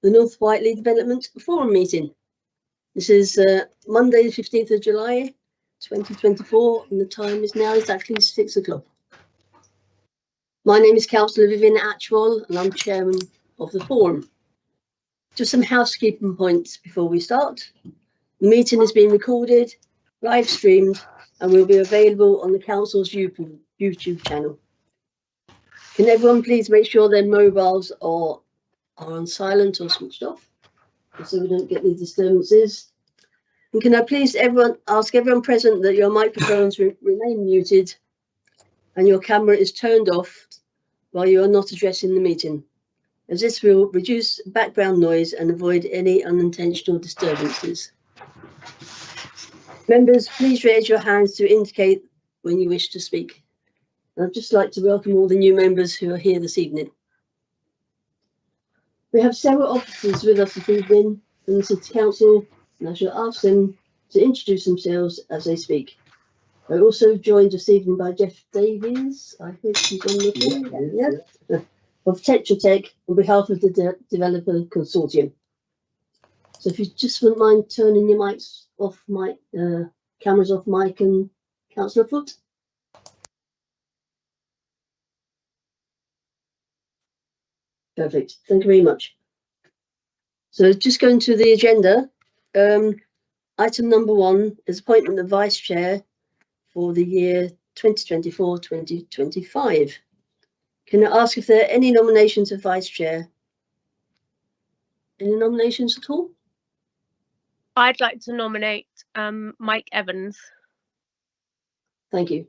the North Whiteley Development Forum meeting. This is Monday, the 15th of July, 2024, and the time is now exactly 6 o'clock. My name is Councillor Vivian Atchwell, and I'm Chairman of the Forum. Just some housekeeping points before we start. The meeting is being recorded, live streamed, and will be available on the Council's YouTube channel. Can everyone please make sure their mobiles are on silent or switched off, so we don't get any disturbances? And can I please ask everyone present that your microphones remain muted and your camera is turned off while you are not addressing the meeting, as this will reduce background noise and avoid any unintentional disturbances. Members, please raise your hands to indicate when you wish to speak. And I'd just like to welcome all the new members who are here this evening. We have several officers with us this evening from the City Council, and I shall ask them to introduce themselves as they speak. We're also joined this evening by Jeff Davies, I think he's on the phone, of Tetra Tech on behalf of the Developer Consortium. So if you just wouldn't mind turning your mics off, cameras off, Mike and Councillor Foot. Perfect, thank you very much. So just going to the agenda, item number 1 is appointment of Vice Chair for the year 2024-2025. Can I ask if there are any nominations of Vice Chair? Any nominations at all? I'd like to nominate Mike Evans. Thank you.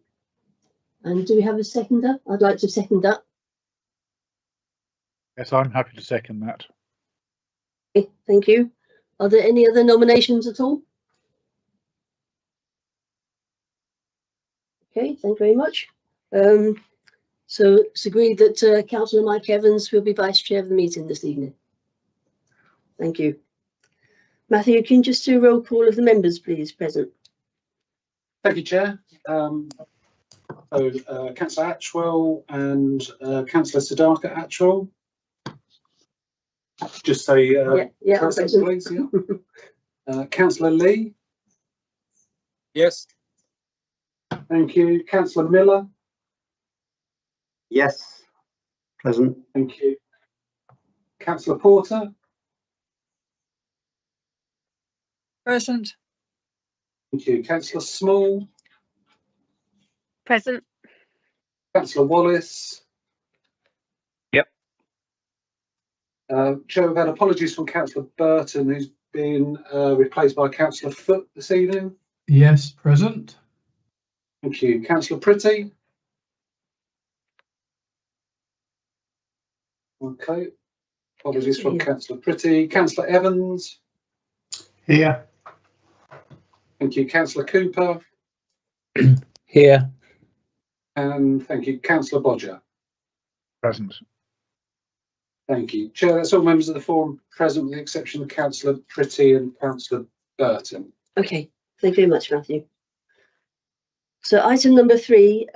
And do we have a seconder? I'd like to second that. Yes, I'm happy to second that. Okay, thank you. Are there any other nominations at all? Okay, thank you very much. So it's agreed that Councillor Mike Evans will be Vice Chair of the meeting this evening. Thank you. Matthew, can you just do a roll call of the members, please, present? Thank you, Chair. Councillor Atchwell and Councillor Siddhartha Atchwell. Just say present, please. Yeah. Councillor Lee. Yes. Thank you. Councillor Miller. Yes. Present. Thank you. Councillor Porter. Present. Thank you. Councillor Small. Present. Councillor Wallace. Yep. Chair, we've had apologies from Councillor Burton, who's been replaced by Councillor Foot this evening. Yes, present. Thank you. Councillor Pretty. Okay. Apologies from Councillor Pretty. Councillor Evans. Here. Thank you. Councillor Cooper. Here. And thank you. Councillor Bodger. Present. Thank you. Chair, that's all members of the forum present, with the exception of Councillor Pretty and Councillor Burton. Okay, thank you very much, Matthew. So item number 3,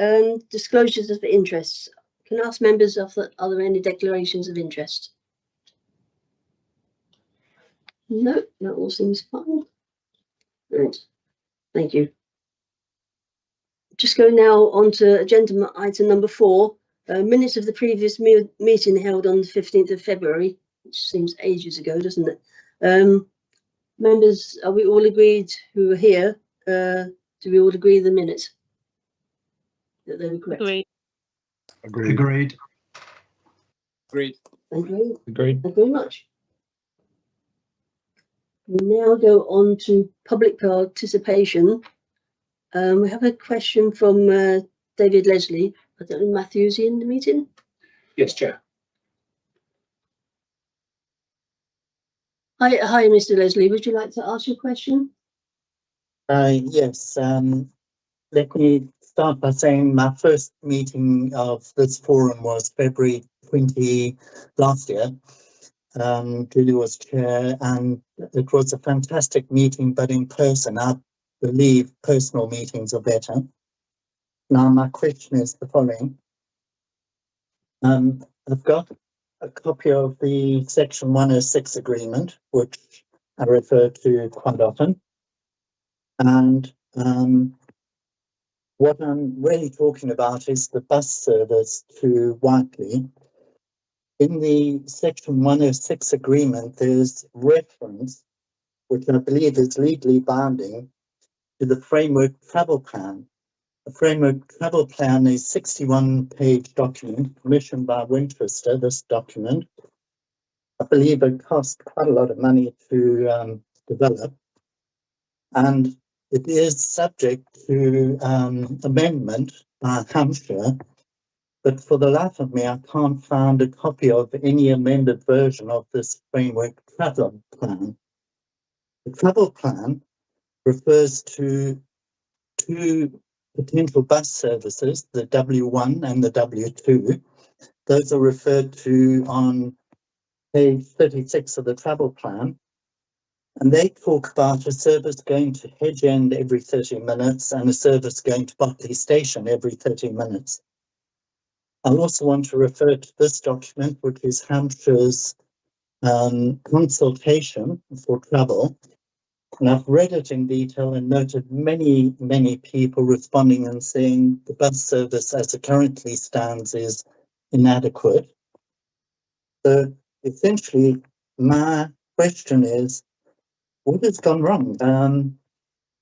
disclosures of interests. Can I ask members are there any declarations of interest? No, that all seems fine. Right, thank you. Just go now on to agenda item number 4, minutes of the previous meeting held on the 15th of February, which seems ages ago, doesn't it? Members, are we all agreed who are here? Do we all agree the minutes? That they were correct? Agreed. Agreed. Agreed. Agreed. Thank you. Agreed. Thank you very much. We now go on to public participation. We have a question from David Leslie. I don't know, Matthew, is he in the meeting? Yes, Chair. Hi, Mr. Leslie. Would you like to ask your question? Yes. Let me start by saying my first meeting of this forum was February 20 last year. Julie was chair, and it was a fantastic meeting, but in person. I believe personal meetings are better. Now, my question is the following. I've got a copy of the Section 106 agreement, which I refer to quite often. And what I'm really talking about is the bus service to Whiteley. In the Section 106 agreement, there's reference, which I believe is legally binding, to the framework travel plan. The framework travel plan is a 61-page document commissioned by Winchester, this document. I believe it cost quite a lot of money to develop, and it is subject to amendment by Hampshire, but for the life of me, I can't find a copy of any amended version of this framework travel plan. The travel plan refers to two potential bus services, the W1 and the W2. Those are referred to on page 36 of the travel plan. And they talk about a service going to Hedge End every 30 minutes and a service going to Botley Station every 30 minutes. I also want to refer to this document, which is Hampshire's consultation for travel. And I've read it in detail and noted many, many people responding and saying the bus service as it currently stands is inadequate. So essentially, my question is, what has gone wrong?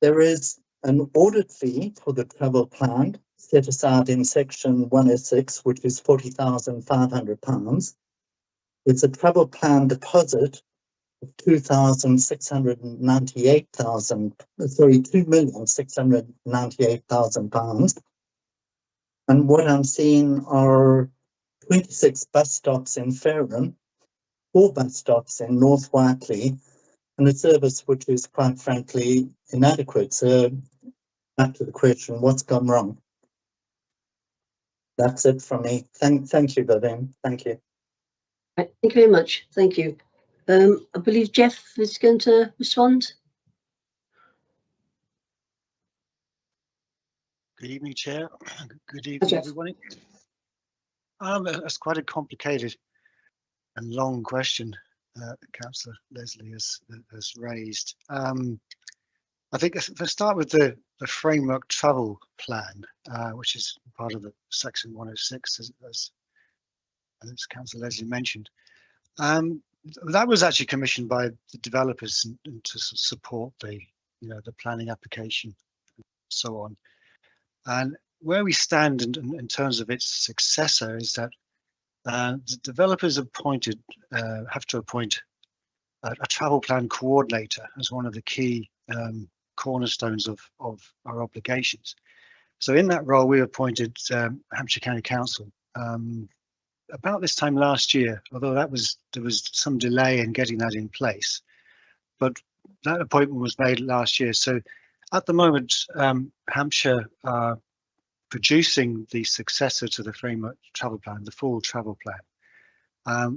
There is an audit fee for the travel plan set aside in Section 106, which is £40,500. It's a travel plan deposit of £2,698,000. And what I'm seeing are 26 bus stops in Fareham, 4 bus stops in North Whiteley, and a service which is quite frankly inadequate. So back to the question, what's gone wrong? That's it from me. Thank you, Vivian. Thank you. Right, thank you very much. Thank you. I believe Jeff is going to respond. Good evening, Chair. Good evening, everyone. That's quite a complicated and long question Councillor Leslie has raised. I think let's start with the framework travel plan, which is part of the Section 106, as Councillor Leslie mentioned. That was actually commissioned by the developers and to support the planning application and so on. And where we stand in terms of its successor is that the developers have to appoint a travel plan coordinator as one of the key cornerstones of our obligations. So in that role, we appointed Hampshire County Council about this time last year, although there was some delay in getting that in place. But that appointment was made last year. So at the moment, Hampshire are producing the successor to the framework travel plan, the full travel plan.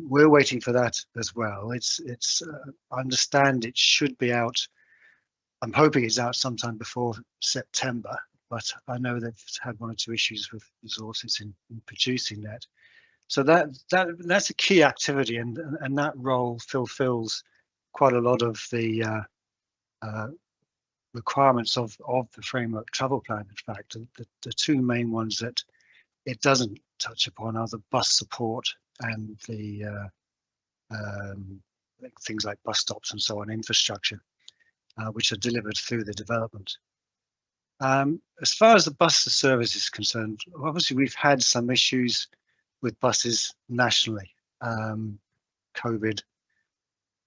We're waiting for that as well. I understand it should be out. I'm hoping it's out sometime before September, but I know they've had 1 or 2 issues with resources in producing that. So that's a key activity, and that role fulfills quite a lot of the requirements of the framework travel plan. In fact, the 2 main ones that it doesn't touch upon are the bus support and the things like bus stops and so on, infrastructure, which are delivered through the development. As far as the bus service is concerned, obviously we've had some issues with buses nationally. COVID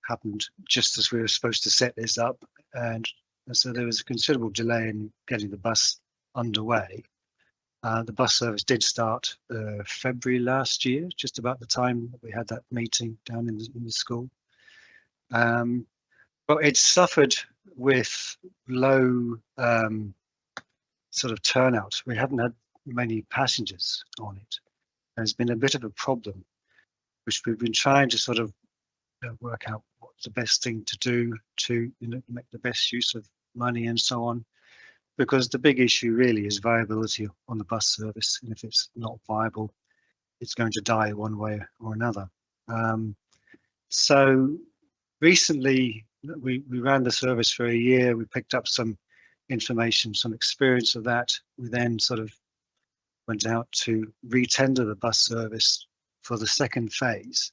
happened just as we were supposed to set this up, and so there was a considerable delay in getting the bus underway. The bus service did start February last year, just about the time that we had that meeting down in the school. But it suffered with low sort of turnout. We haven't had many passengers on it. There's been a bit of a problem, which we've been trying to sort of work out what's the best thing to do to make the best use of money and so on, because the big issue really is viability on the bus service, and if it's not viable, it's going to die one way or another. So recently we ran the service for a year. We picked up some information, some experience of that. We then sort of went out to re-tender the bus service for the second phase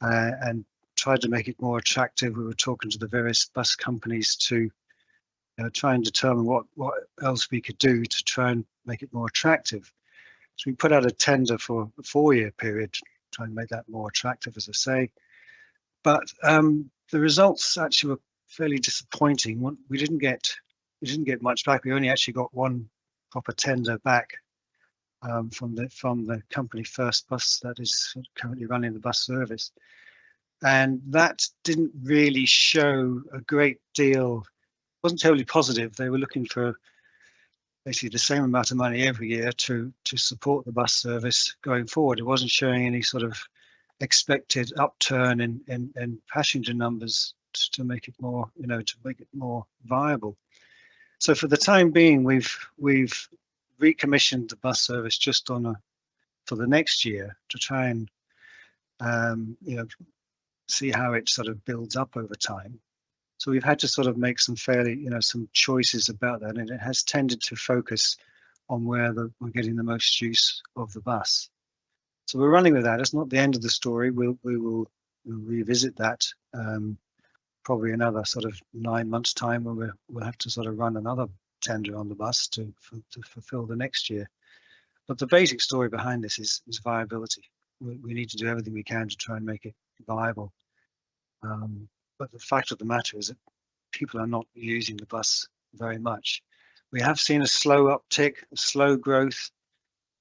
and tried to make it more attractive. We were talking to the various bus companies to try and determine what else we could do to try and make it more attractive. So we put out a tender for a 4-year period, trying to make that more attractive, as I say. But the results actually were fairly disappointing. We didn't get much back. We only actually got one proper tender back from the company First Bus that is currently running the bus service, and that didn't really show a great deal. Wasn't terribly positive. They were looking for basically the same amount of money every year to support the bus service going forward. It wasn't showing any sort of expected upturn in passenger numbers to make it more, to make it more viable. So for the time being, we've recommissioned the bus service just for the next year to try and see how it sort of builds up over time. So we've had to sort of make some fairly, some choices about that, and it has tended to focus on where we're getting the most use of the bus. So we're running with that. It's not the end of the story. We will revisit that probably another sort of 9 months' time, when we'll have to sort of run another tender on the bus to fulfill the next year. But the basic story behind this is viability. We need to do everything we can to try and make it viable. But the fact of the matter is that people are not using the bus very much. We have seen a slow uptick, a slow growth,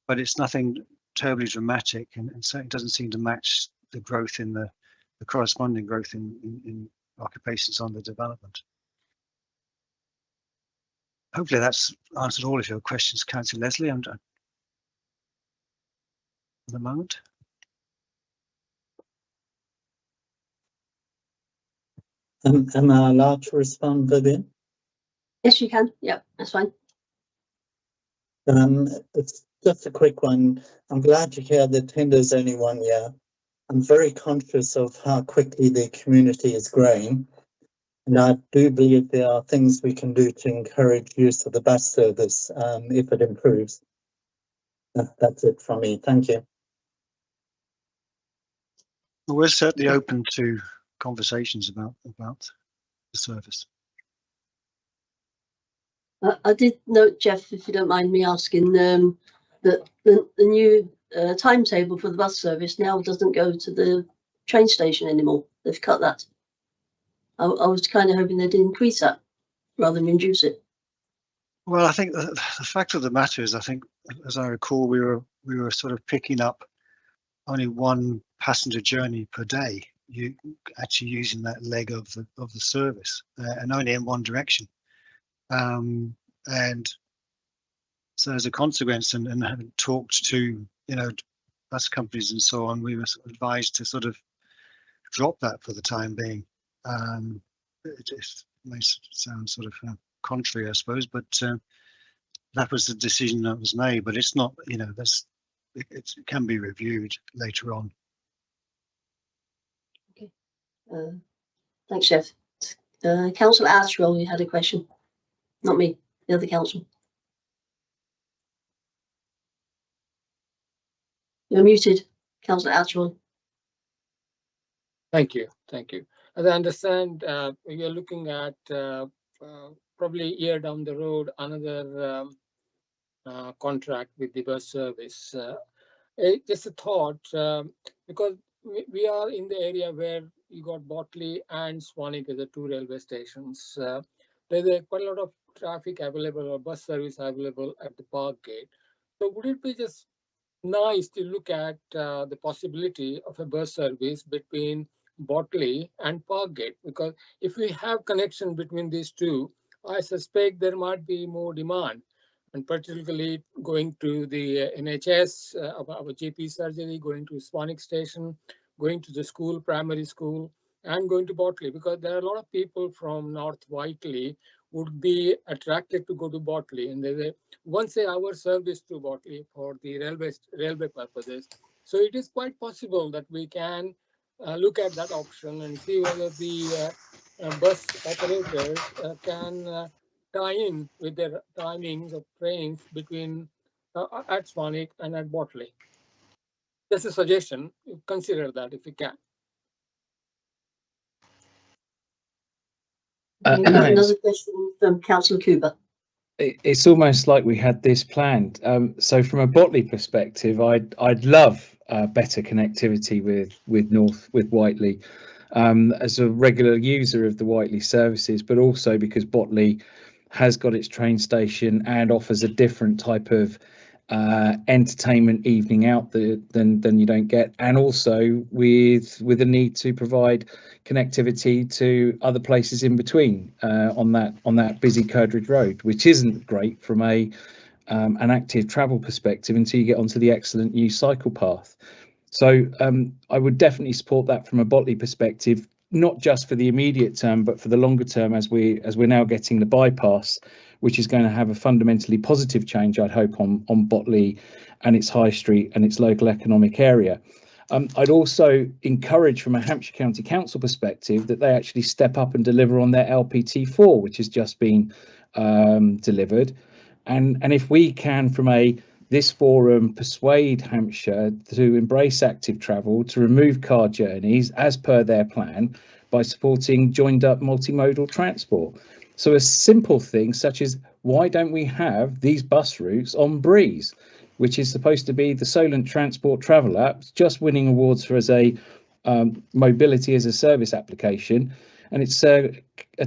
but it's nothing terribly dramatic, and certainly doesn't seem to match the growth in the corresponding growth in occupations on the development. Hopefully that's answered all of your questions, Councillor Leslie. I'm done for the moment. Am I allowed to respond, Vivian? Yes, you can. Yeah, that's fine. It's just a quick one. I'm glad to hear the tender's only 1 year. I'm very conscious of how quickly the community is growing, and I do believe there are things we can do to encourage use of the bus service if it improves. That's it from me. Thank you. We're certainly open to conversations about the service. I did note, Jeff, if you don't mind me asking, that the new timetable for the bus service now doesn't go to the train station anymore. They've cut that. I was kind of hoping they'd increase that rather than reduce it. Well, I think the fact of the matter is, I think, as I recall, we were sort of picking up only one passenger journey per day. You actually using that leg of the service, and only in one direction. And so as a consequence, and having talked to bus companies and so on, we were advised to sort of drop that for the time being. It just may sound sort of contrary, I suppose, but that was the decision that was made. But it's not, it can be reviewed later on. Okay. Thanks, Jeff. Councillor Astral, you had a question. Not me, the other council. You're muted, Councillor Astral. Thank you. As I understand, you're looking at probably a year down the road another contract with the bus service. Just a thought, because we are in the area where you got Botley and Swanwick as the 2 railway stations. There's quite a lot of traffic available or bus service available at the park gate. So would it be just nice to look at the possibility of a bus service between Botley and Parkgate? Because if we have connection between these two, I suspect there might be more demand, and particularly going to the NHS, our GP surgery, going to Swanwick station, going to the school, primary school, and going to Botley, because there are a lot of people from North Whiteley would be attracted to go to Botley, and there's a 1 hour service to Botley for the railway purposes. So it is quite possible that we can look at that option and see whether the bus operators can tie in with their timings of trains between at Swanwick and at Botley. That's a suggestion. Consider that if you can. Another question from Councillor Cooper. It's almost like we had this planned. So from a Botley perspective, I'd love better connectivity with Whiteley as a regular user of the Whiteley services, but also because Botley has got its train station and offers a different type of entertainment evening out than you don't get, and also with the need to provide connectivity to other places in between on that busy Curdridge Road, which isn't great from an active travel perspective until you get onto the excellent new cycle path. So I would definitely support that from a Botley perspective, not just for the immediate term, but for the longer term, as we're now getting the bypass, which is going to have a fundamentally positive change, I'd hope, on Botley and its high street and its local economic area. I'd also encourage, from a Hampshire County Council perspective, that they actually step up and deliver on their LPT4, which has just been delivered. And if we can, from this forum, persuade Hampshire to embrace active travel, to remove car journeys as per their plan by supporting joined up multimodal transport. So a simple thing such as, why don't we have these bus routes on Breeze, which is supposed to be the Solent Transport Travel app, just winning awards for as a mobility as a service application. And it's a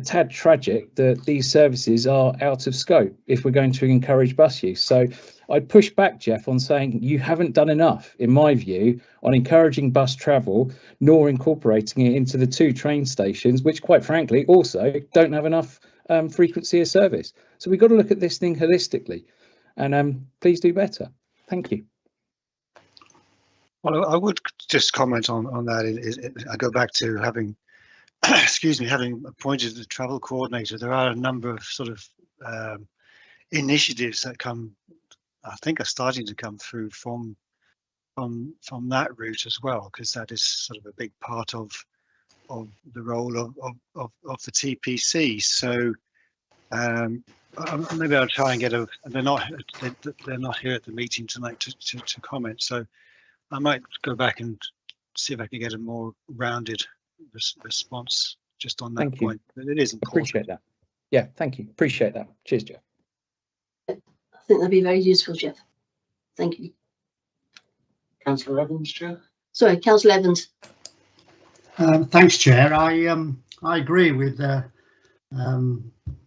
tad tragic that these services are out of scope if we're going to encourage bus use. So I'd push back, Jeff, on saying you haven't done enough, in my view, on encouraging bus travel, nor incorporating it into the 2 train stations, which, quite frankly, also don't have enough frequency of service. So we've got to look at this thing holistically, and please do better. Thank you. Well, I would just comment on that. I go back to having having appointed the travel coordinator. There are a number of sort of initiatives that I think are starting to come through from that route as well, because that is sort of a big part of the role of the TPC. So maybe I'll try and get they're not here at the meeting tonight to comment. So I might go back and see if I can get a more rounded response just on that Thank you. point. But it is important. Appreciate that. Yeah, thank you. Appreciate that. Cheers, Jeff. I think that'd be very useful, Jeff. Thank you. Councillor Evans, Chair. Sorry, Councillor Evans. Thanks, Chair. I agree with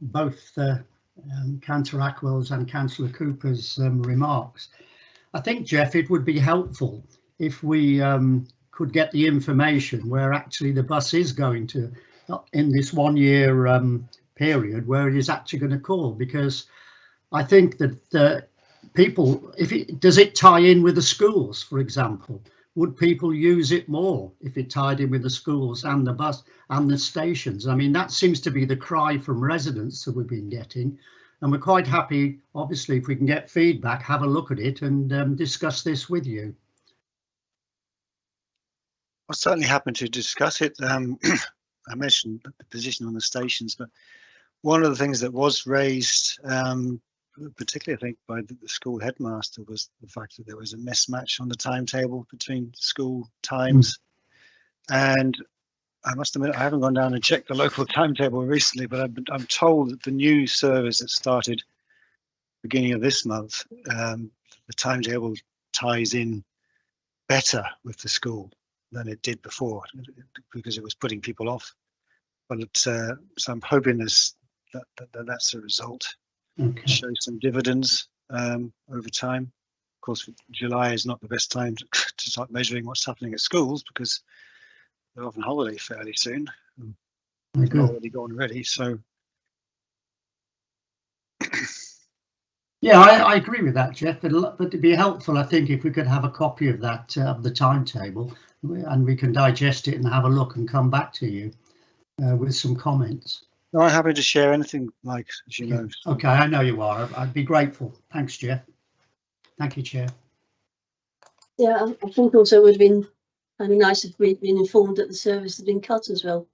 both Councillor Ackwell's and Councillor Cooper's remarks. I think, Jeff, it would be helpful if we could get the information where actually the bus is going to, in this 1 year period, where it is actually going to call, because I think that people, does it tie in with the schools, for example? Would people use it more if it tied in with the schools and the bus and the stations? I mean, that seems to be the cry from residents that we've been getting, and we're quite happy, obviously, if we can get feedback, have a look at it and discuss this with you. I'm certainly happy to discuss it. I mentioned the position on the stations, but one of the things that was raised, particularly I think by the school headmaster, was the fact that there was a mismatch on the timetable between school times. And I must admit, I haven't gone down and checked the local timetable recently, but I'm told that the new service that started beginning of this month, the timetable ties in better with the school than it did before, because it was putting people off. But so I'm hoping that's the result. Okay. Show some dividends over time. Of course, July is not the best time to start measuring what's happening at schools, because they're off on holiday fairly soon. They're already gone already. So yeah, I agree with that, Jeff. But it'd be helpful, I think, if we could have a copy of that of the timetable, and we can digest it and have a look and come back to you with some comments. no, I'm happy to share anything, Mike, as you know. Okay, I know you are. I'd be grateful. Thanks, Jeff. Thank you, Chair. Yeah, I think also it would have been kind of nice if we'd been informed that the service had been cut as well.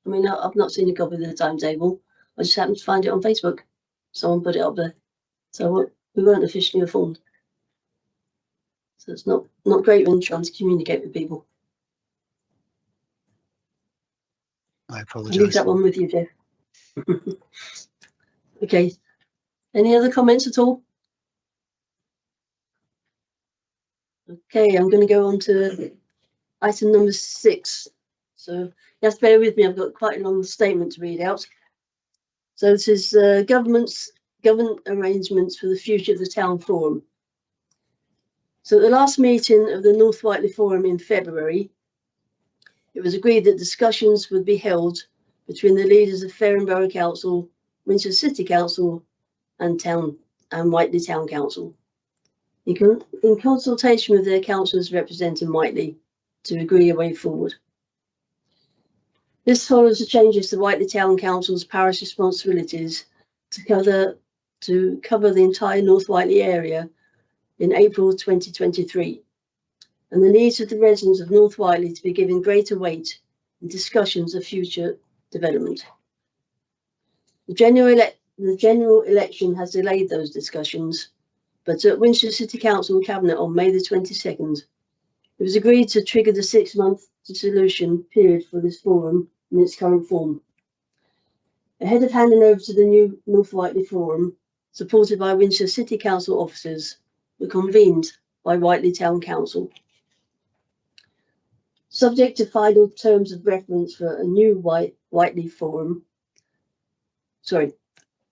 I mean, I've not seen a copy of the timetable. I just happened to find it on Facebook. Someone put it up there. So we weren't officially informed. So it's not great when trying to communicate with people. I I'll leave apologise. that one with you, Jeff. Okay. Any other comments at all? Okay, I'm going to go on to item number 6. So you have to bear with me. I've got quite a long statement to read out. So this is government arrangements for the future of the town forum. So at the last meeting of the North Whiteley Forum in February, it was agreed that discussions would be held between the leaders of Fareham Borough Council, Winchester City Council, and Whiteley Town Council, in consultation with their councillors representing Whiteley, to agree a way forward. This follows the changes to Whiteley Town Council's parish responsibilities to cover the entire North Whiteley area in April 2023, and the needs of the residents of North Whiteley to be given greater weight in discussions of future development. The general election has delayed those discussions, but at Winchester City Council Cabinet on May the 22nd, it was agreed to trigger the 6-month dissolution period for this forum in its current form. Ahead of handing over to the new North Whiteley Forum, supported by Winchester City Council officers, were convened by Whiteley Town Council. Subject to final terms of reference for a new Whiteley Forum,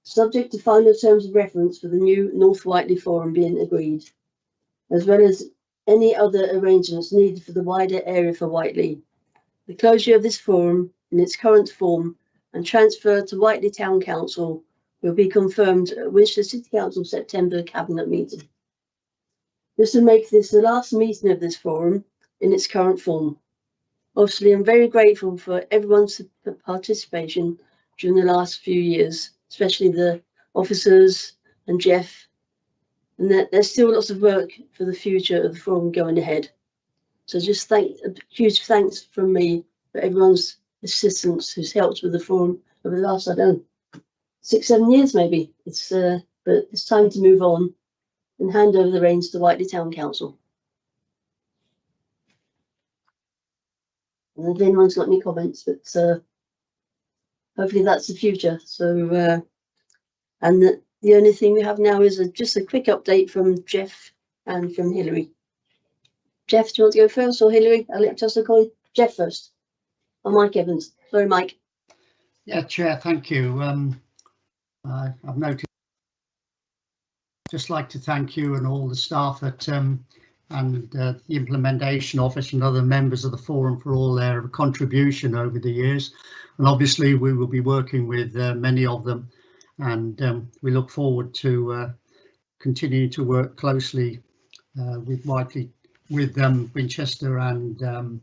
subject to final terms of reference for the new North Whiteley Forum being agreed, as well as any other arrangements needed for the wider area for Whiteley, the closure of this forum in its current form and transfer to Whiteley Town Council will be confirmed at Winchester City Council September Cabinet meeting. This will make this the last meeting of this forum in its current form. Obviously, I'm very grateful for everyone's participation during the last few years, especially the officers and Jeff, and that there's still lots of work for the future of the forum going ahead. So just a huge thanks from me for everyone's assistance who's helped with the forum over the last, I don't know, 6-7 years maybe. But it's time to move on and hand over the reins to Whiteley Town Council. And if anyone's got any comments, but hopefully that's the future. So, and the only thing we have now is just a quick update from Jeff and from Hilary. Jeff, do you want to go first, or Hilary? I'll let us call Jeff first. Or Mike Evans. Sorry, Mike. Yeah, Chair, thank you. I've noticed. Just like to thank you and all the staff at and the Implementation Office and other members of the forum for all their contribution over the years. And obviously we will be working with many of them, and we look forward to continuing to work closely with Whiteley, with Winchester and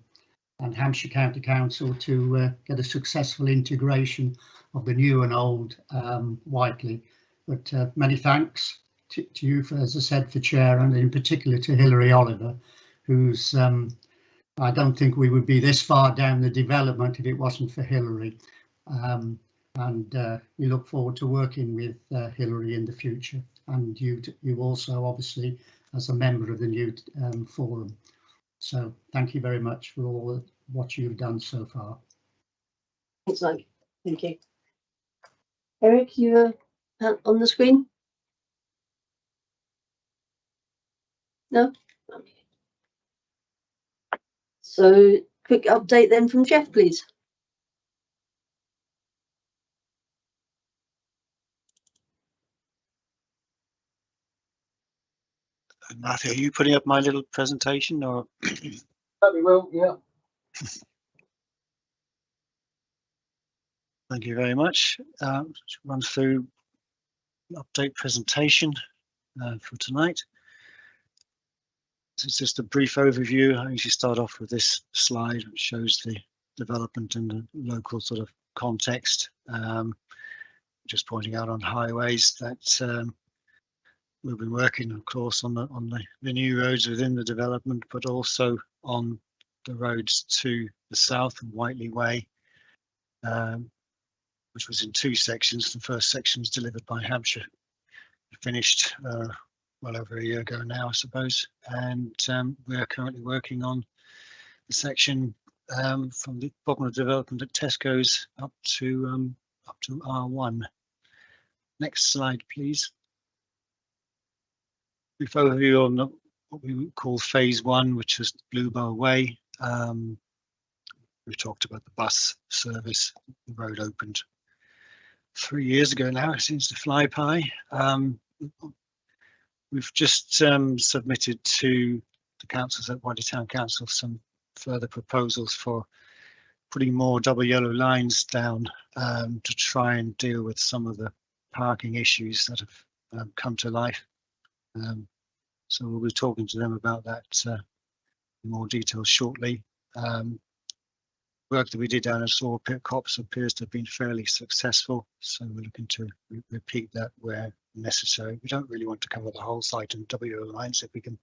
Hampshire County Council to get a successful integration of the new and old Whiteley. But many thanks to you, as I said, for Chair, and in particular to Hilary Oliver, who's I don't think we would be this far down the development if it wasn't for Hilary. And we look forward to working with Hilary in the future, and you also, obviously, as a member of the new forum. So thank you very much for all what you've done so far. Thanks, Mike. Thank you. Eric, you on the screen? No? Okay. So quick update then from Jeff, please. Matthew, are you putting up my little presentation, or? Very well, yeah. Thank you very much. Run through update presentation for tonight. So it's just a brief overview. I usually start off with this slide, which shows the development and the local sort of context. Just pointing out on highways that we'll be working, of course, on the new roads within the development, but also on the roads to the south and Whiteley Way, which was in 2 sections. The first section was delivered by Hampshire, finished well over a year ago now, I suppose, and we are currently working on the section from the bottom of development at Tesco's up to R1. Next slide, please. Brief overview on what we would call phase 1, which is Bluebell Way. We talked about the bus service. The road opened 3 years ago now. It seems to fly by. We've just submitted to the councils at Whiteley Town Council some further proposals for putting more double yellow lines down to try and deal with some of the parking issues that have come to life. So we'll be talking to them about that in more detail shortly. Work that we did down at Saw Pit Copse appears to have been fairly successful, so we're looking to repeat that where necessary. We don't really want to cover the whole site in double yellow lines if we can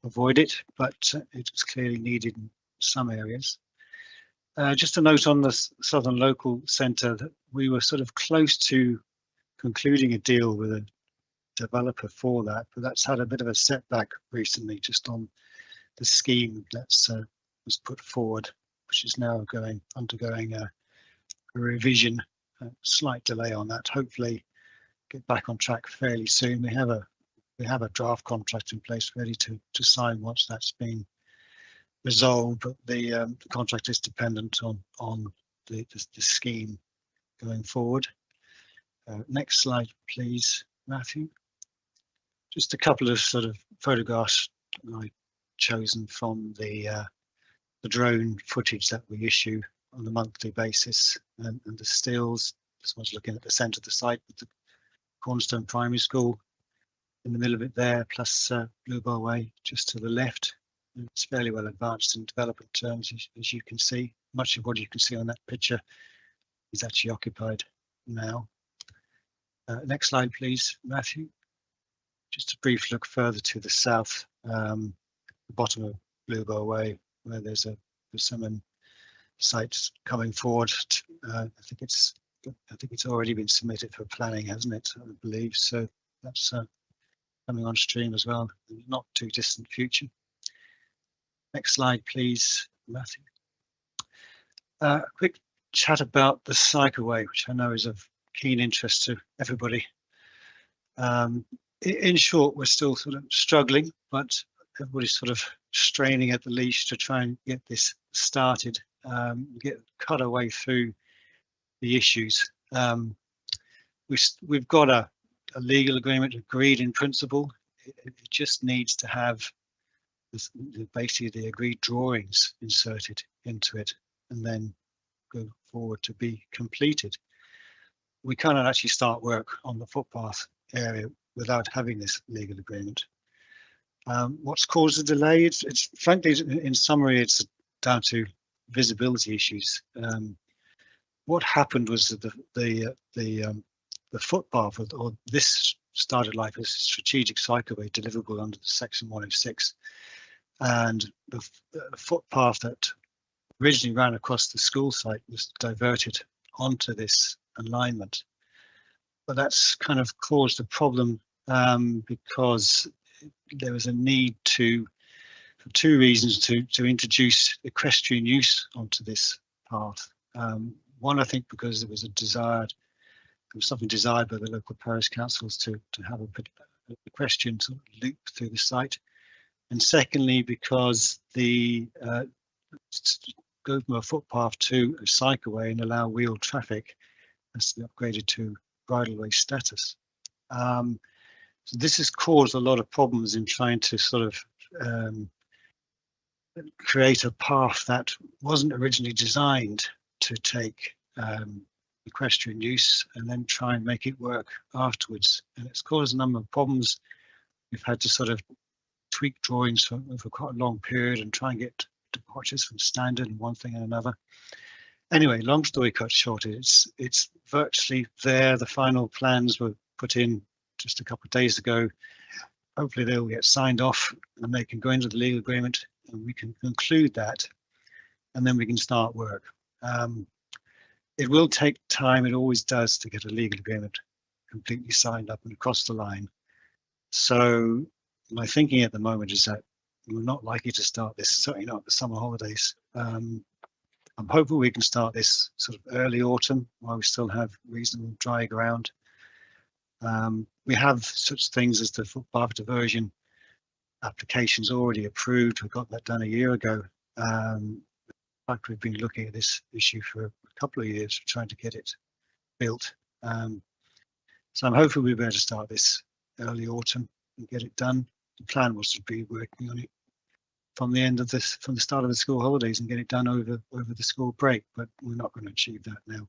avoid it, but it's clearly needed in some areas. Just a note on the Southern Local Centre that we were sort of close to concluding a deal with a developer for that, but that's had a bit of a setback recently just on the scheme that's was put forward, which is now undergoing a revision. A slight delay on that. Hopefully get back on track fairly soon. We have a draft contract in place ready to sign once that's been resolved, but the contract is dependent on the scheme going forward. Next slide, please, Matthew. Just a couple of sort of photographs I've chosen from the drone footage that we issue on a monthly basis, and the stills. This one's looking at the centre of the site with the Cornerstone Primary School in the middle of it there, plus Bluebell Way just to the left. It's fairly well advanced in development terms, as you can see. Much of what you can see on that picture is actually occupied now. Next slide, please, Matthew. Just a brief look further to the south, the bottom of Bluebell Way, where there's a persimmon site coming forward. I think it's already been submitted for planning, hasn't it? I believe so. That's coming on stream as well, in the not too distant future. Next slide, please, Matthew. A quick chat about the cycleway, which I know is of keen interest to everybody. In short, we're still sort of struggling, but everybody's sort of straining at the leash to try and get this started, cut our way through the issues. We've got a legal agreement agreed in principle. It just needs to have basically the agreed drawings inserted into it and then go forward to be completed. We cannot actually start work on the footpath area without having this legal agreement. What's caused the delay? It's frankly, in summary, it's down to visibility issues. What happened was that the footpath, or this started life as a strategic cycleway deliverable under Section 106, and the footpath that originally ran across the school site was diverted onto this alignment. But that's kind of caused a problem because there was a need for 2 reasons, to introduce equestrian use onto this path. One, I think, because there was something desired by the local parish councils to have a equestrian sort of loop through the site, and secondly, because the go from a footpath to a cycleway and allow wheeled traffic has to be upgraded to bridleway status. So this has caused a lot of problems in trying to sort of create a path that wasn't originally designed to take equestrian use and then try and make it work afterwards. And it's caused a number of problems. We've had to sort of tweak drawings for quite a long period and try and get departures from standard and one thing and another. Anyway, long story cut short, it's virtually there. The final plans were put in just a couple of days ago. hopefully they will get signed off and they can go into the legal agreement and we can conclude that, and then we can start work. It will take time, it always does, to get a legal agreement completely signed up and across the line. So my thinking at the moment is that we're not likely to start this, certainly not the summer holidays. I'm hopeful we can start this sort of early autumn while we still have reasonable dry ground. We have such things as the footpath diversion applications already approved. We got that done a year ago. In fact, we've been looking at this issue for a couple of years, trying to get it built. So I'm hoping we'll be able to start this early autumn and get it done. The plan was to be working on it from the start of the school holidays and get it done over the school break, but we're not going to achieve that now.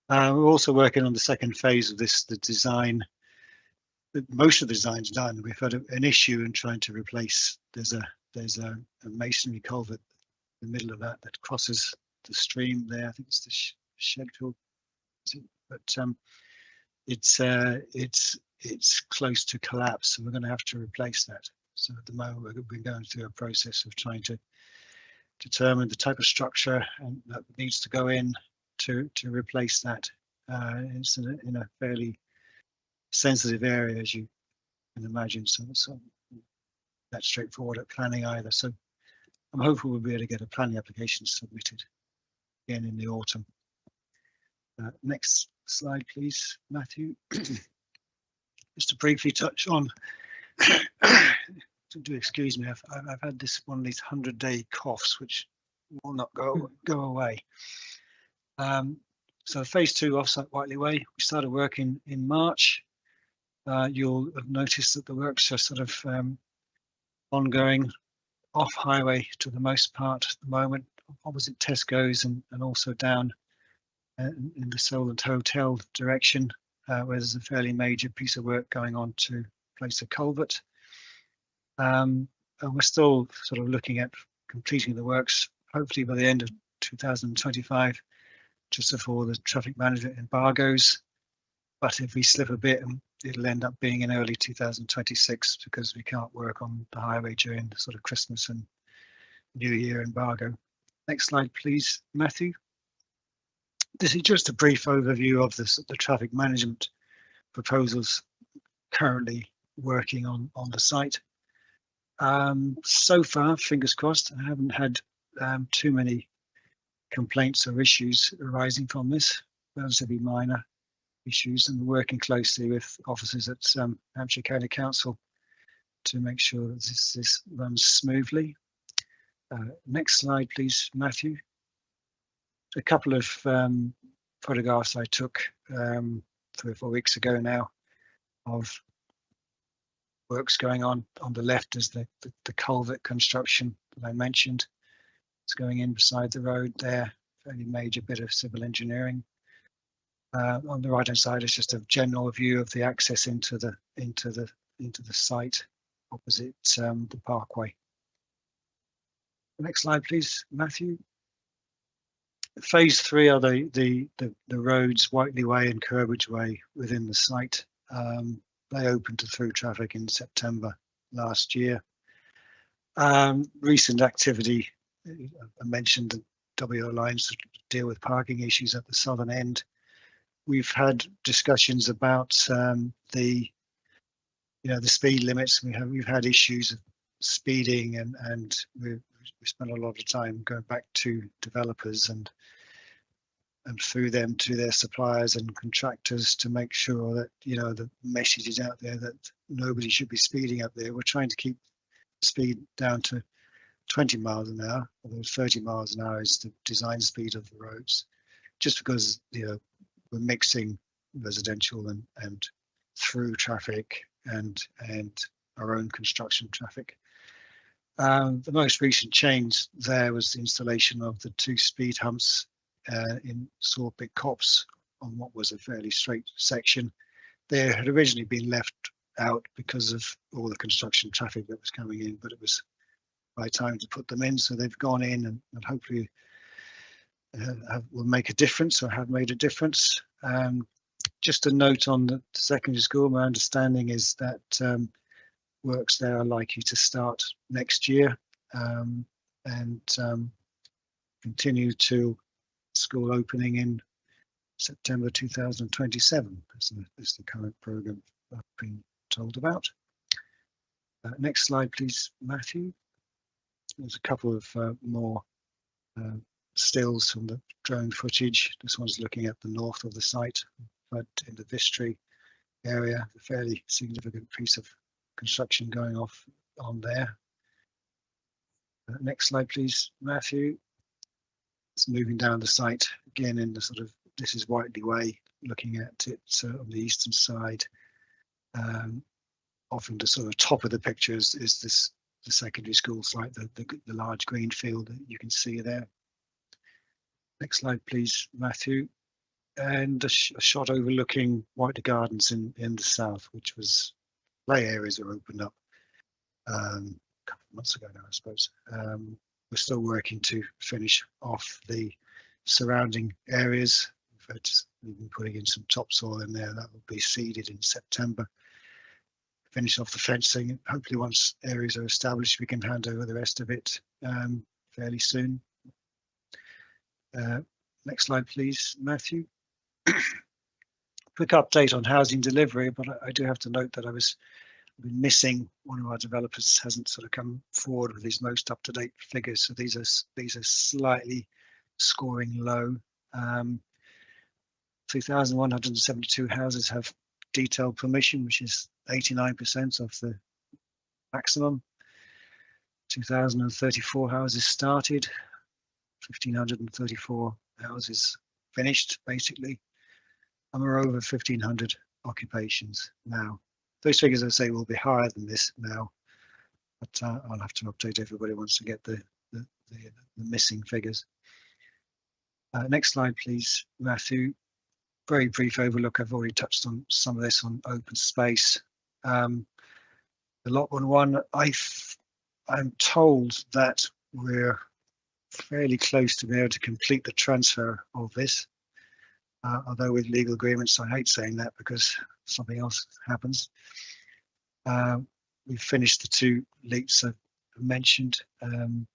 We're also working on the second phase of this, the design. Most of the design's done. We've had an issue in trying to replace. There's a masonry culvert in the middle of that crosses the stream there. I think it's the Shedfield, but it's close to collapse, so we're going to have to replace that. So at the moment we've been going through a process of trying to determine the type of structure and that needs to go in to replace that. It's in a fairly sensitive area, as you can imagine, so not straightforward at planning either. So I'm hopeful we'll be able to get a planning application submitted again in the autumn. Next slide, please, Matthew. Just to briefly touch on, do excuse me, I've had one of these 100-day coughs which will not go away. So phase 2 offsite Whiteley Way, we started working in March. You'll have noticed that the works are sort of ongoing off highway to the most part at the moment, opposite Tesco's and also down in the Solent Hotel direction, where there's a fairly major piece of work going on to place a culvert. And we're still sort of looking at completing the works, hopefully by the end of 2025, just before the traffic management embargoes. But if we slip a bit, it'll end up being in early 2026 because we can't work on the highway during the sort of Christmas and New Year embargo. Next slide, please, Matthew. This is just a brief overview of the traffic management proposals currently working on the site. So far, fingers crossed, I haven't had too many complaints or issues arising from this, relatively minor issues, and we're working closely with officers at Hampshire County Council to make sure that this runs smoothly. Next slide, please, Matthew. A couple of photographs I took 3 or 4 weeks ago now of works going on. On the left is the culvert construction that I mentioned. It's going in beside the road there, fairly major bit of civil engineering. On the right hand side is just a general view of the access into the site opposite the parkway. Next slide, please, Matthew. Phase 3 are the roads Whiteley Way and Curbridge Way within the site. They opened to through traffic in September last year. Recent activity, I mentioned the WO lines to deal with parking issues at the southern end. We've had discussions about the speed limits. We've had issues of speeding, and we spent a lot of time going back to developers and through them to their suppliers and contractors to make sure that the message is out there that nobody should be speeding up there. We're trying to keep speed down to 20 miles an hour, although 30 miles an hour is the design speed of the roads, just because we're mixing residential and through traffic and our own construction traffic. The most recent change there was the installation of the 2 speed humps in Sawpit Copse on what was a fairly straight section. They had originally been left out because of all the construction traffic that was coming in, but it was by time to put them in, so they've gone in and hopefully will make a difference or have made a difference. Just a note on the secondary school, my understanding is that works there are likely to start next year and continue to school opening in September 2027 is the current programme I've been told about. Next slide, please, Matthew. There's a couple of more stills from the drone footage. This one's looking at the north of the site, but in the Vistry area, a fairly significant piece of construction going on there. Next slide, please, Matthew. It's moving down the site again in the sort of, this is Whiteley Way, looking at it on the eastern side. Often the sort of top of the picture is this the secondary school site, the large green field that you can see there. Next slide, please, Matthew. And a shot overlooking Whiteley Gardens in the south, which was play areas that opened up a couple of months ago now, I suppose. We're still working to finish off the surrounding areas. We've been putting in some topsoil in there that will be seeded in September. Finish off the fencing. Hopefully, once areas are established, we can hand over the rest of it fairly soon. Next slide, please, Matthew. Quick update on housing delivery, but I do have to note that I've been missing one of our developers hasn't sort of come forward with his most up-to-date figures, so these are slightly scoring low. 2,172 houses have detailed permission, which is 89% of the maximum. 2,034 houses started, 1,534 houses finished, basically, and we're over 1,500 occupations now. Those figures, I say, will be higher than this now, but I'll have to update everybody once I get the missing figures. Next slide, please, Matthew. Very brief overlook. I've already touched on some of this on open space. The lot one, I'm told that we're fairly close to be able to complete the transfer of this. Although with legal agreements, I hate saying that because something else happens. We've finished the 2 leaps I've mentioned, and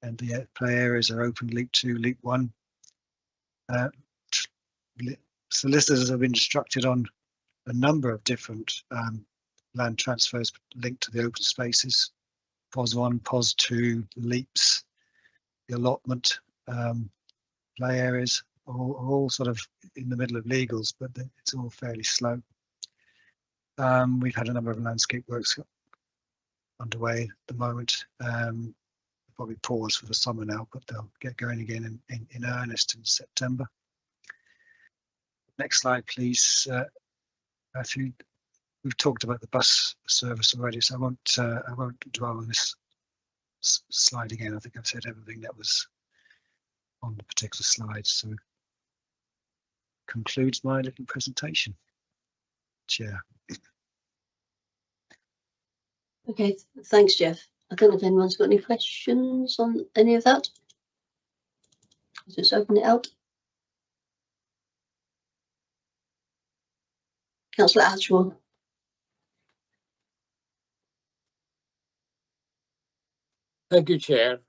the play areas are open, leap 2, leap 1. Solicitors have been instructed on a number of different land transfers linked to the open spaces, POS 1, POS 2, leaps, the allotment, play areas, are all sort of in the middle of legals, but it's all fairly slow. We've had a number of landscape works underway at the moment. Probably pause for the summer now, but they'll get going again in earnest in September. Next slide, please, Matthew. We've talked about the bus service already, so I won't dwell on this slide again. I think I've said everything that was on the particular slide, so concludes my little presentation. Chair. Okay, thanks, Jeff. I don't know if anyone's got any questions on any of that. Let's just open it out. Councillor Ashwell. Thank you, Chair.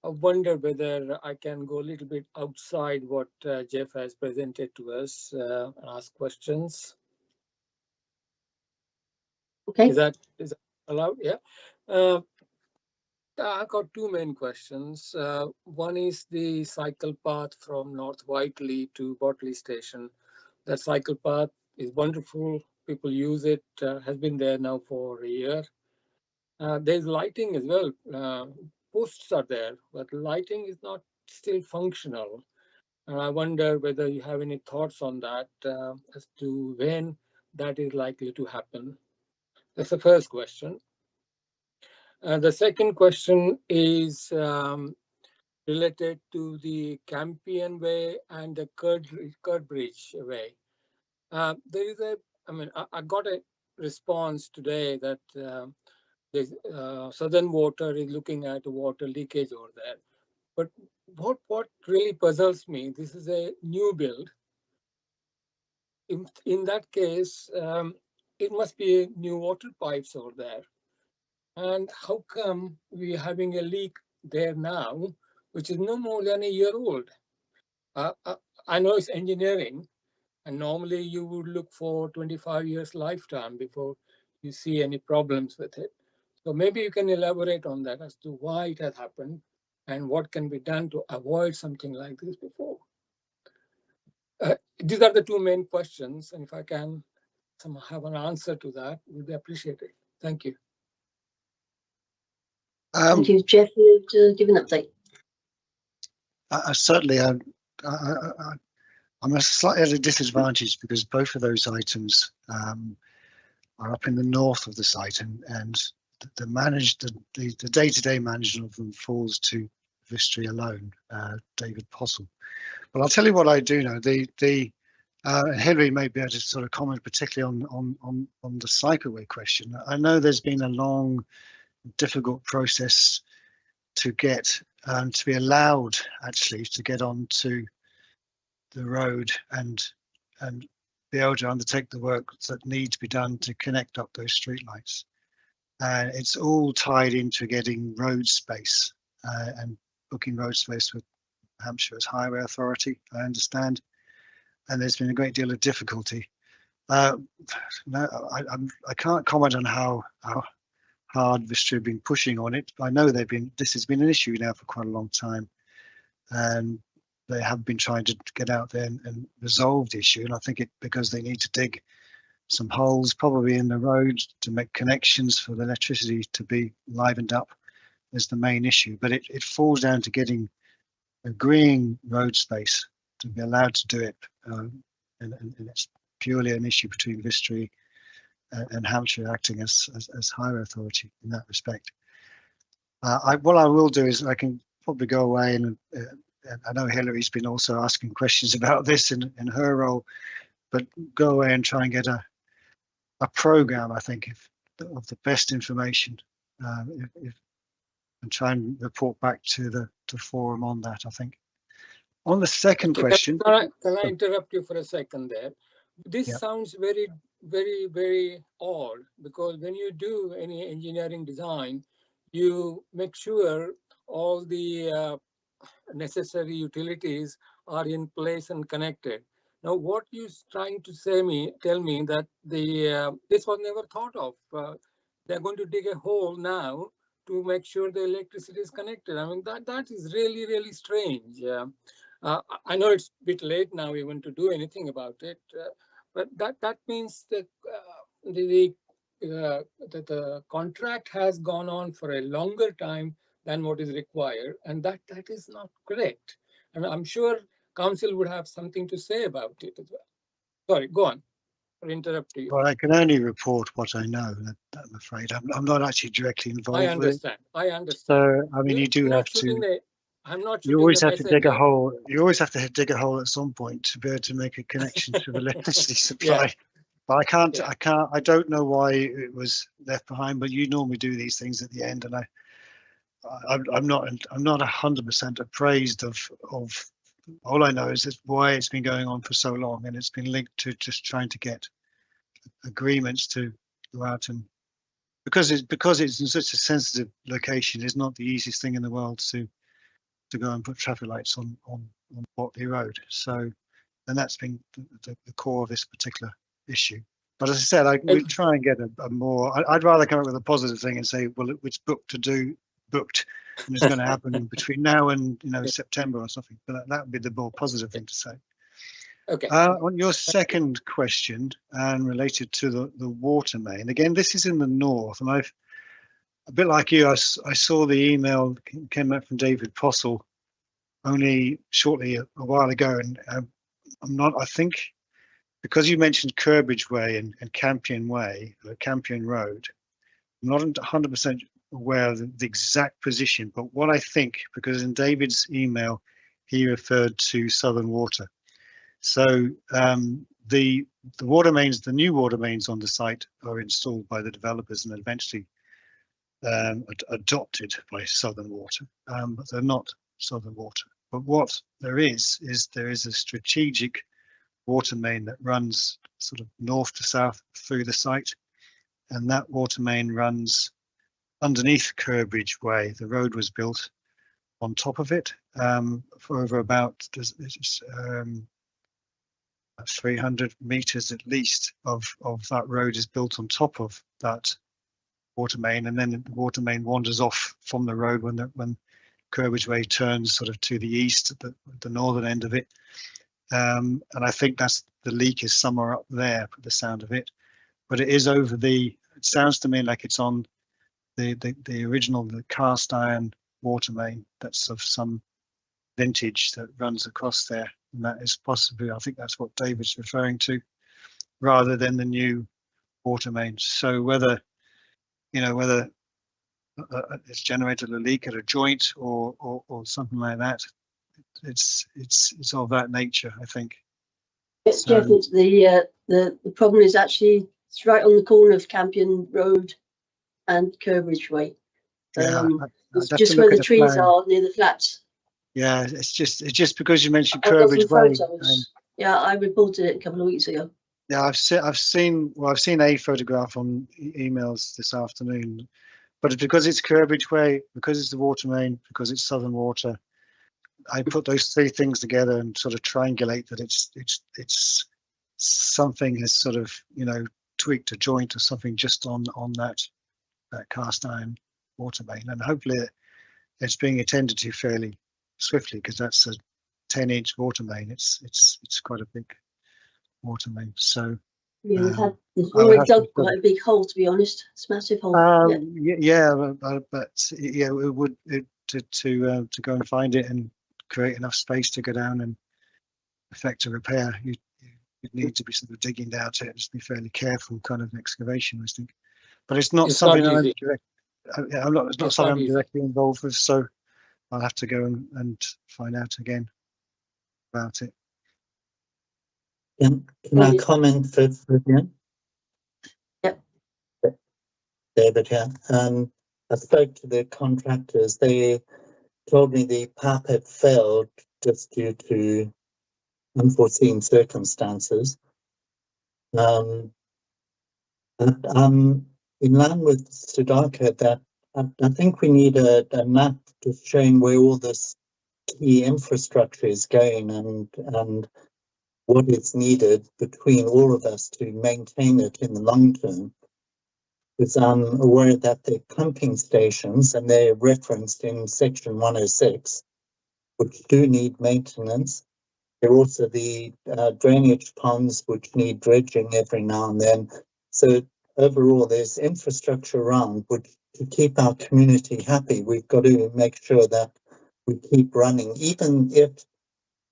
I wonder whether I can go a little bit outside what Jeff has presented to us and ask questions. Okay. Is that allowed? Yeah. I've got 2 main questions. One is the cycle path from North Whiteley to Botley Station. That cycle path is wonderful. People use it, has been there now for a year. There's lighting as well. Posts are there, but lighting is not still functional. And I wonder whether you have any thoughts on that as to when that is likely to happen. That's the first question. The second question is related to the Campion Way and the Bridge Way. There is I got a response today that Southern Water is looking at water leakage over there. But what really puzzles me, this is a new build. In that case, it must be new water pipes over there. And how come we're having a leak there now, which is no more than a year old? I know it's engineering, and normally you would look for 25 years lifetime before you see any problems with it. So maybe you can elaborate on that as to why it has happened and what can be done to avoid something like this before. These are the two main questions, and if I can somehow have an answer to that, would be appreciated. Thank you. Thank you, Jeff. To give an update. Certainly, I'm slightly at a disadvantage because both of those items are up in the north of the site, and the day-to-day management of them falls to Vistry alone, David Postle. But I'll tell you what I do know. Hilary may be able to sort of comment particularly on the cycleway question. I know there's been a long, difficult process to get to be allowed actually to get onto the road and be able to undertake the work that needs to be done to connect up those streetlights. And it's all tied into getting road space and booking road space with Hampshire's Highway Authority, I understand. And there's been a great deal of difficulty. No, I can't comment on how hard Vistry have been pushing on it. I know this has been an issue now for quite a long time, and they have been trying to get out there and resolve the issue. And I think because they need to dig some holes probably in the road to make connections for the electricity to be livened up is the main issue. But it falls down to agreeing road space to be allowed to do it, and it's purely an issue between Vistry and Hampshire acting as highway authority in that respect. What I will do is I can probably go away and I know Hilary's been also asking questions about this in her role, but go away and try and get a program, I think, of the best information, and try and report back to the forum on that, I think. On the second question. Can I interrupt you for a second there? This Yeah. sounds very, very, very odd, because when you do any engineering design, you make sure all the necessary utilities are in place and connected. Now, what you're trying to tell me that this was never thought of. They're going to dig a hole now to make sure the electricity is connected. I mean, that is really, really strange. I know it's a bit late now even to do anything about it, but that means that the contract has gone on for a longer time than what is required, and that is not correct. And I'm sure council would have something to say about it as well. Sorry, go on. For interrupting you. Well, I can only report what I know. I'm afraid I'm not actually directly involved. I understand. With it. I understand. So I mean, you do have to. I'm not. You always have to dig a hole. You always have to dig a hole at some point to be able to make a connection to the electricity supply. Yeah. But I can't. Yeah. I don't know why it was left behind. But you normally do these things at the end, and I'm not 100% appraised of. All I know is why it's been going on for so long, and it's been linked to just trying to get agreements to go out and because it's in such a sensitive location, it's not the easiest thing in the world to go and put traffic lights on Whiteley Road. So, and that's been the core of this particular issue. But as I said, we try and get a more. I'd rather come up with a positive thing and say, well, it's booked, and it's going to happen between now and September or something. But that would be the more positive thing to say. Okay. On your second question and related to the water main, again, this is in the north, and I've a bit like you. I saw the email came back from David Postle only shortly a while ago, and I think because you mentioned Curbridge Way and Campion Way, Campion Road, I'm not 100% aware of the exact position, but what I think, because in David's email, he referred to Southern Water. So the water mains, the new water mains on the site are installed by the developers and eventually adopted by Southern Water, but they're not Southern Water. But what there is a strategic water main that runs sort of north to south through the site, and that water main runs underneath Curbridge Way. The road was built on top of it for over about 300 meters at least of that road is built on top of that water main, and then the water main wanders off from the road when Curbridge Way turns sort of to the east at the northern end of it. And I think that's the leak is somewhere up there, for the sound of it. But it is over it sounds to me like it's on the original, the cast iron water main that's of some vintage that runs across there. And that is possibly, I think that's what David's referring to, rather than the new water main. So whether it's generated a leak at a joint or something like that, it's of that nature, I think. Yes, So- Jeff, it's the problem is actually it's right on the corner of Campion Road and Curbridge Way. Yeah, It's I'd have just to where look the at trees plan. are near the flats. Yeah, it's just because you mentioned I've got Curbridge some Way. photos. Yeah, I reported it a couple of weeks ago. Yeah, I've seen a photograph on emails this afternoon, but it's because it's Curbridge Way, because it's the water main, because it's Southern Water. I put those three things together and sort of triangulate that it's something has sort of tweaked a joint or something just on that cast iron water main, and hopefully it's being attended to fairly swiftly, because that's a 10-inch water main. It's quite a big water main. So Yeah, they've I would already have to dug quite a big hole, to be honest. It's a massive hole. but it would to go and find it and create enough space to go down and effect a repair. You'd need to be sort of digging down to it, just be fairly careful kind of excavation, I think. But it's not It's not something easy. it's not It's something not I'm easy. directly involved with, so I'll have to go and find out again about it. Can I comment for Vivian? Yep. David here. I spoke to the contractors. They told me the PAP had failed just due to unforeseen circumstances. And I'm in line with Sudhakar that I think we need a map just showing where all this key infrastructure is going and what is needed between all of us to maintain it in the long term. Because I'm aware that the pumping stations, and they're referenced in section 106, which do need maintenance. There are also the drainage ponds, which need dredging every now and then. So overall, there's infrastructure around, which to keep our community happy, we've got to make sure that we keep running, even if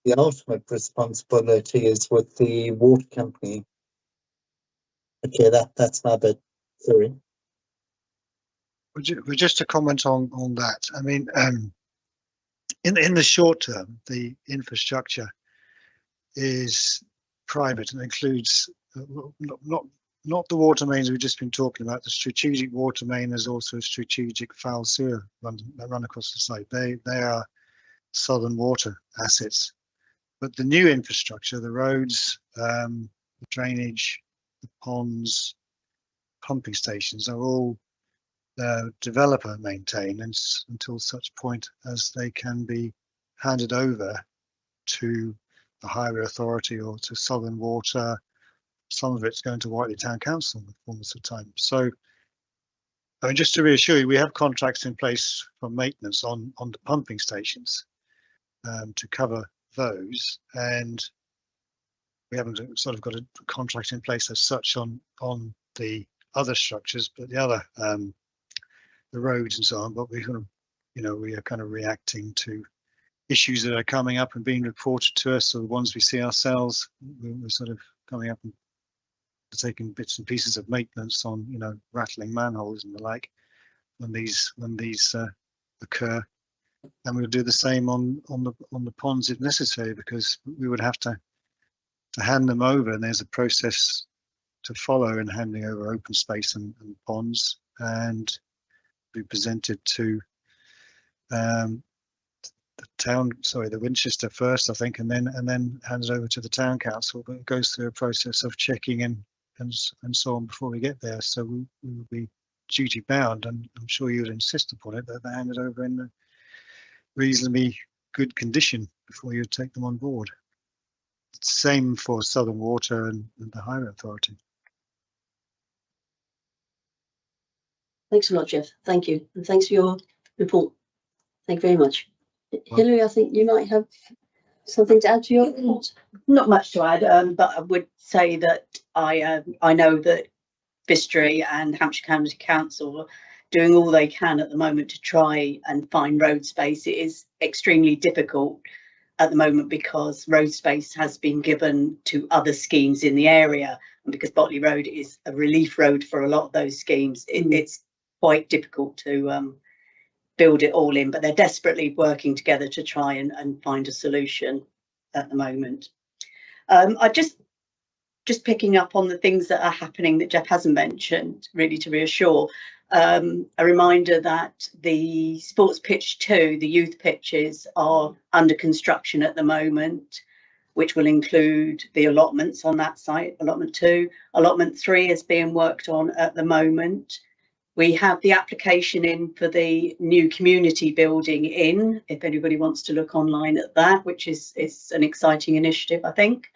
the ultimate responsibility is with the water company. Okay, that's my bit. Sorry. Just to comment on that, I mean, in the short term, the infrastructure is private and includes not the water mains we've just been talking about. The strategic water main is also a strategic foul sewer that run across the site. They are Southern Water assets, but the new infrastructure, the roads, the drainage, the ponds, pumping stations are all developer maintained until such point as they can be handed over to the highway authority or to Southern Water. Some of it's going to Whiteley Town Council in the fullness of time. So, I mean, just to reassure you, we have contracts in place for maintenance on the pumping stations to cover those, and we haven't sort of got a contract in place as such on the other structures, but the other the roads and so on. But we kind of, we are kind of reacting to issues that are coming up and being reported to us, or the ones we see ourselves. We're sort of coming up and taking bits and pieces of maintenance on, rattling manholes and the like when these occur, and we'll do the same on the ponds if necessary, because we would have to hand them over, and there's a process to follow in handing over open space and ponds, and be presented to town, sorry, the Winchester first, I think, and then hands over to the town council, but it goes through a process of checking and so on before we get there. So we will be duty bound, and I'm sure you would insist upon it, that they're handed over in a reasonably good condition before you take them on board. Same for Southern Water and the Highway Authority. Thanks a lot, Jeff. Thank you. And thanks for your report. Thank you very much. Hilary, I think you might have something to add to your report. Not much to add, but I would say that I know that Vistry and Hampshire County Council are doing all they can at the moment to try and find road space. It is extremely difficult at the moment because road space has been given to other schemes in the area, and because Botley Road is a relief road for a lot of those schemes, it's quite difficult to build it all in, but they're desperately working together to try and find a solution at the moment. I just picking up on the things that are happening that Jeff hasn't mentioned, really to reassure, a reminder that the sports pitch 2, the youth pitches, are under construction at the moment, which will include the allotments on that site. Allotment 2, allotment 3 is being worked on at the moment. We have the application in for the new community building in, if anybody wants to look online at that, which is an exciting initiative, I think.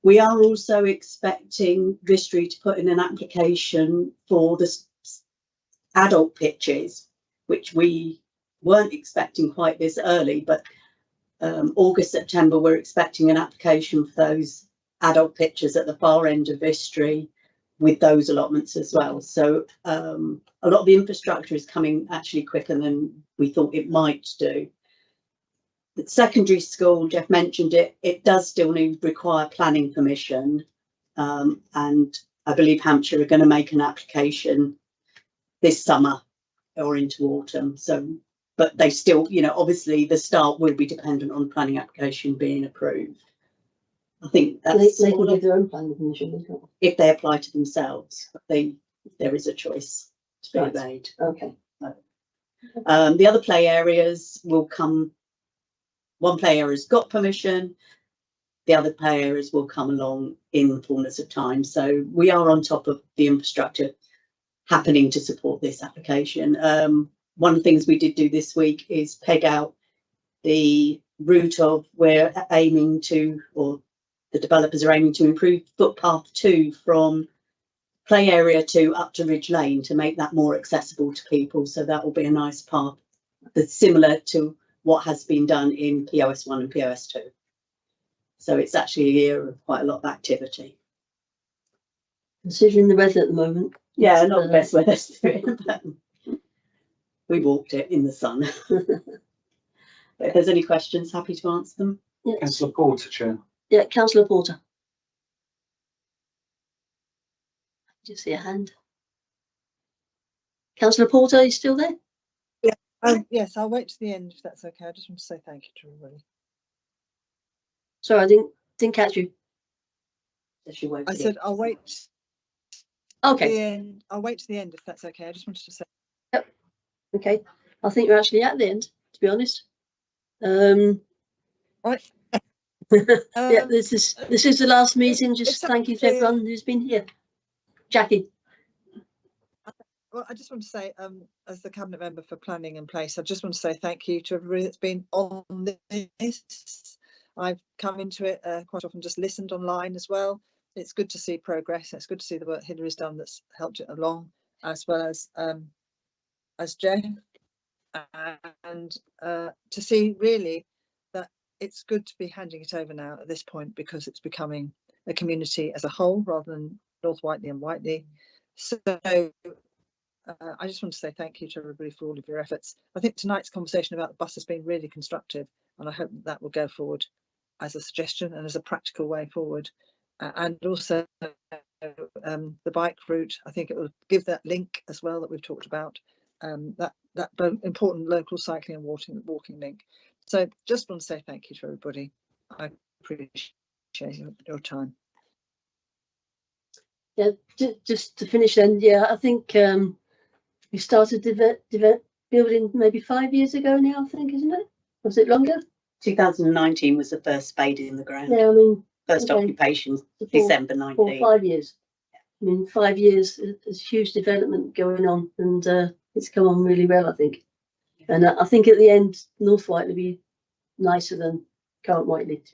We are also expecting Vistry to put in an application for the adult pitches, which we weren't expecting quite this early, but August, September, we're expecting an application for those adult pitches at the far end of Vistry, with those allotments as well. So a lot of the infrastructure is coming actually quicker than we thought it might do. The secondary school, Jeff mentioned it, it does still require planning permission. And I believe Hampshire are going to make an application this summer or into autumn. So, but they still, you know, obviously the start will be dependent on the planning application being approved. I think that's They can give their own planning permission if they apply to themselves. There is a choice to be made. Okay. The other play areas will come. One play area's got permission. The other play areas will come along in the fullness of time. So we are on top of the infrastructure happening to support this application. One of the things we did do this week is peg out the route of we're aiming to, or the developers are aiming to improve footpath 2 from play area 2 up to Ridge Lane to make that more accessible to people. So that will be a nice path that's similar to what has been done in POS 1 and POS 2. So it's actually a year of quite a lot of activity. Considering the weather at the moment. Yeah, not the best weather to do it, but we walked it in the sun. But if there's any questions, happy to answer them. Yes. Councillor Porter, Chair. Yeah, Councillor Porter. Just see a hand. Councillor Porter, are you still there? Yes, I'll wait to the end if that's okay. I just want to say thank you to everybody. Sorry, I didn't catch you. I said I'll wait. Okay. I'll wait to the end if that's okay. I just wanted to say. Yep. Okay. I think you're actually at the end, to be honest. Right. Yeah, this is the last meeting. Just thank you to everyone who's been here. Jackie. Well, I just want to say, as the cabinet member for planning and place, I just want to say thank you to everybody that's been on this. I've come into it quite often, just listened online as well. It's good to see progress. It's good to see the work Hilary's done that's helped it along, as well as Jeff, and to see really that it's good to be handing it over now at this point, because it's becoming a community as a whole rather than North Whiteley and Whiteley. So I just want to say thank you to everybody for all of your efforts. I think tonight's conversation about the bus has been really constructive, and I hope that will go forward as a suggestion and as a practical way forward. And also the bike route, I think it will give that link as well that we've talked about, that important local cycling and walking link. So just want to say thank you to everybody. I appreciate your time. Yeah, just to finish then, yeah, I think we started building maybe 5 years ago now, I think, isn't it? Was it longer? 2019 was the first spade in the ground. Yeah, I mean, First okay. occupation, So December 4 or 19. 5 years. I mean, 5 years, there's huge development going on, and it's come on really well, I think. And I think at the end, North Whiteley will be nicer than current Whiteley.